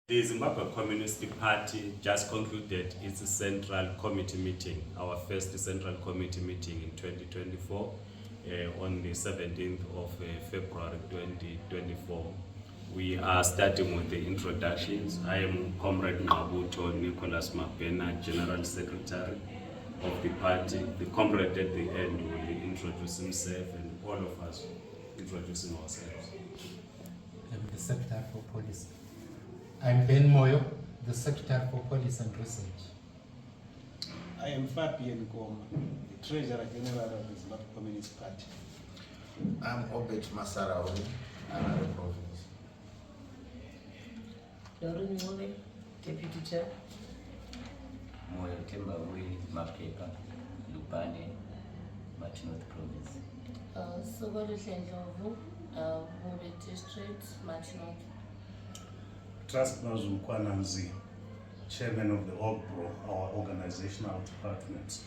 The Zimbabwe Communist Party just concluded its Central Committee meeting, our first Central Committee meeting in 2024, on the 17th of February 2024. We are starting with the introductions. I am Comrade Mabuto Nicholas Mapena, General Secretary of the party. The comrade at the end will introduce himself and all of us introducing ourselves. I'm the Secretary for Policy. I'm Ben Moyo, the Secretary for Policy and Research. I am Fabian Goma, the Treasurer General of the Zimbabwe Communist Party. I'm Obet Masarawi, another province. Lauren Mole, Deputy Chair. Moyo Tembawi, Mapepa, Lupane, Martinot Province. Sogolo Shenjovu, Mole District, Martinot. Trust Mukwananzi, Chairman of the OGBRO, our organizational department.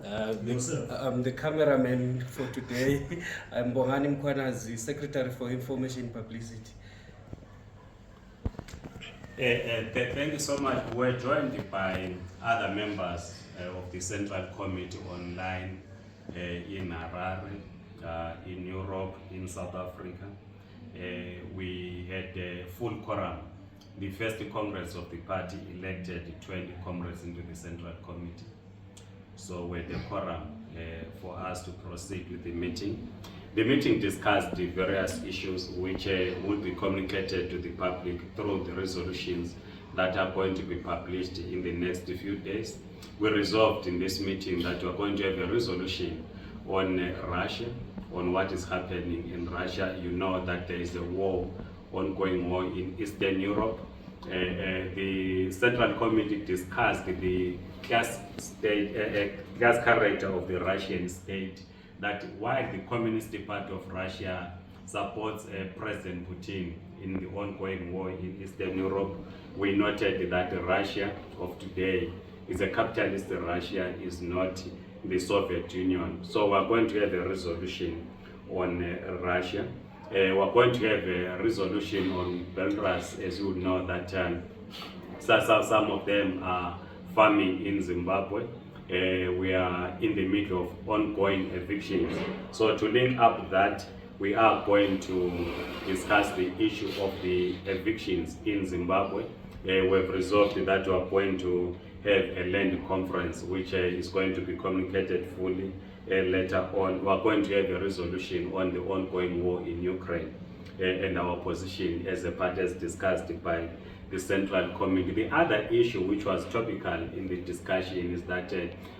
I'm the cameraman for today. I'm Bohani Mkwanazi, Secretary for Information Publicity. Thank you so much. We're joined by other members of the Central Committee online in Harare, in Europe, in South Africa. We had a full quorum. The first Congress of the party elected 20 comrades into the Central Committee. So we had a quorum for us to proceed with the meeting. The meeting discussed the various issues which will be communicated to the public through the resolutions that are going to be published in the next few days. We resolved in this meeting that we are going to have a resolution on Russia, on what is happening in Russia. You know that there is a war, ongoing war in Eastern Europe. The Central Committee discussed the gas character of the Russian state, that while the Communist Party of Russia supports President Putin in the ongoing war in Eastern Europe, we noted that Russia of today is a capitalist Russia, is not the Soviet Union. So we're going to have a resolution on Russia. We're going to have a resolution on Belarus, as you know that some of them are farming in Zimbabwe. We are in the middle of ongoing evictions. So to link up that, we are going to discuss the issue of the evictions in Zimbabwe. We've resolved that we are going to have a land conference which is going to be communicated fully later on. We are going to have a resolution on the ongoing war in Ukraine and our position as a party as discussed by the Central Committee. The other issue which was topical in the discussion is that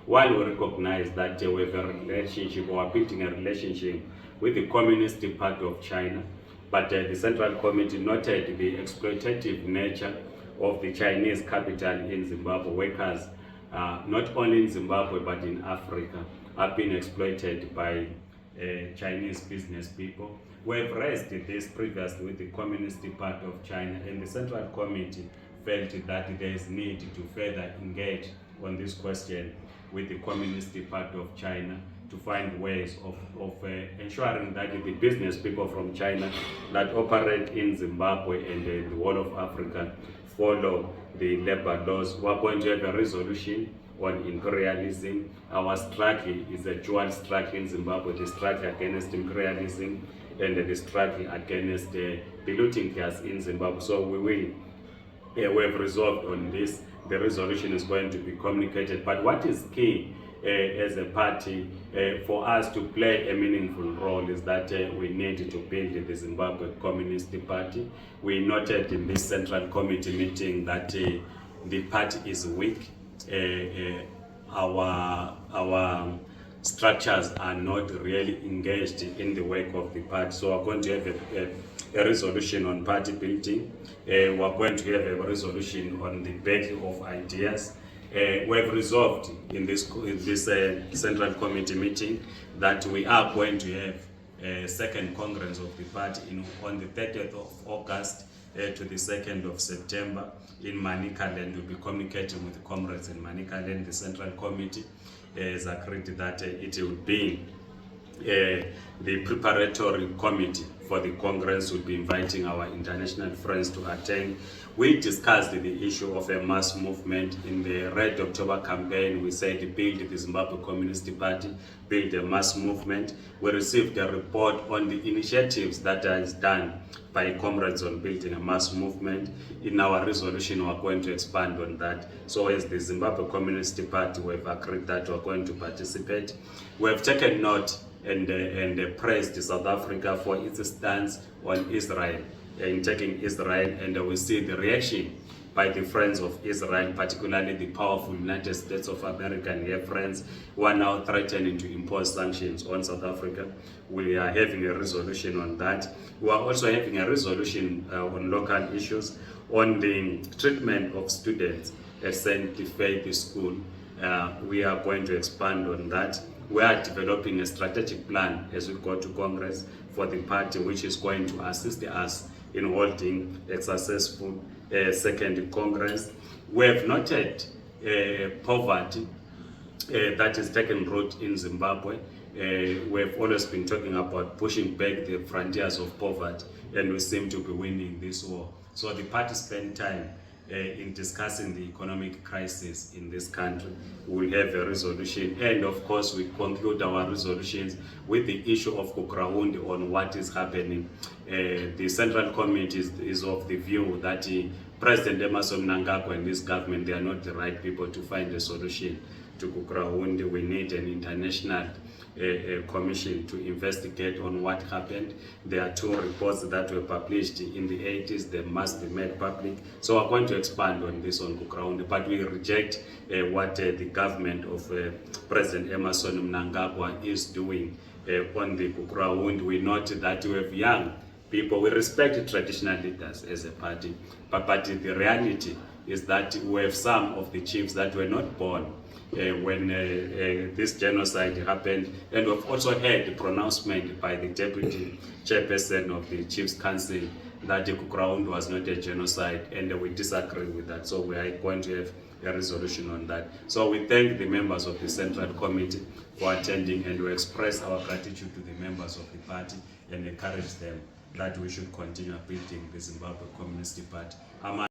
while we recognize that we have a relationship or are building a relationship with the Communist Party of China, but the Central Committee noted the exploitative nature of the Chinese capital in Zimbabwe. Workers, not only in Zimbabwe but in Africa, have been exploited by Chinese business people. We've raised this previously with the Communist Party of China, and the Central Committee felt that there is need to further engage on this question with the Communist Party of China to find ways of ensuring that the business people from China that operate in Zimbabwe and the whole of Africa follow the labor laws. We're going to have a resolution on imperialism. Our struggle is a dual struggle in Zimbabwe, the struggle against imperialism and the struggle against the looting class in Zimbabwe. So we have resolved on this. The resolution is going to be communicated. But what is key as a party for us to play a meaningful role is that we need to build the Zimbabwe Communist Party. We noted in this Central Committee meeting that the party is weak. Our structures are not really engaged in the work of the party. So we're going to have a resolution on party building. We're going to have a resolution on the battle of ideas. We have resolved in this Central Committee meeting that we are going to have a second Congress of the party on the 30th of August to the 2nd of September in Manicaland. We'll be communicating with the comrades in Manicaland. The Central Committee has agreed that it will be the preparatory committee for the Congress will be inviting our international friends to attend. We discussed the issue of a mass movement in the Red October campaign. We said build the Zimbabwe Communist Party, build a mass movement. We received a report on the initiatives that is done by comrades on building a mass movement. In our resolution, we're going to expand on that. So as the Zimbabwe Communist Party, we've agreed that we're going to participate. We have taken note and praised South Africa for its stance on Israel, in taking Israel, and we see the reaction by the friends of Israel, particularly the powerful United States of America and their friends, who are now threatening to impose sanctions on South Africa. We are having a resolution on that. We are also having a resolution on local issues, on the treatment of students at St. Faith School. We are going to expand on that. We are developing a strategic plan as we go to Congress for the party, which is going to assist us in holding a successful second Congress. We have noted poverty that is taking root in Zimbabwe. We have always been talking about pushing back the frontiers of poverty, and we seem to be winning this war. So the party spent time in discussing the economic crisis in this country. We'll have a resolution, and of course we conclude our resolutions with the issue of Gukurahundi on what is happening. The Central Committee is of the view that President Emmerson Mnangagwa and this government, they are not the right people to find a solution to Gukurahundi. We need an international commission to investigate on what happened. There are 2 reports that were published in the 80s. They must be made public. So we're going to expand on this on Gukurahundi, but we reject what the government of President Emmerson Mnangagwa is doing on the Gukurahundi. We note that we have young people. We respect traditional leaders as a party, but the reality is that we have some of the chiefs that were not born when this genocide happened, and we've also heard the pronouncement by the deputy chairperson of the Chiefs Council that Gukurahundi was not a genocide, and we disagree with that. So we are going to have a resolution on that. So we thank the members of the Central Committee for attending, and we express our gratitude to the members of the party and encourage them that we should continue building the Zimbabwe Communist Party.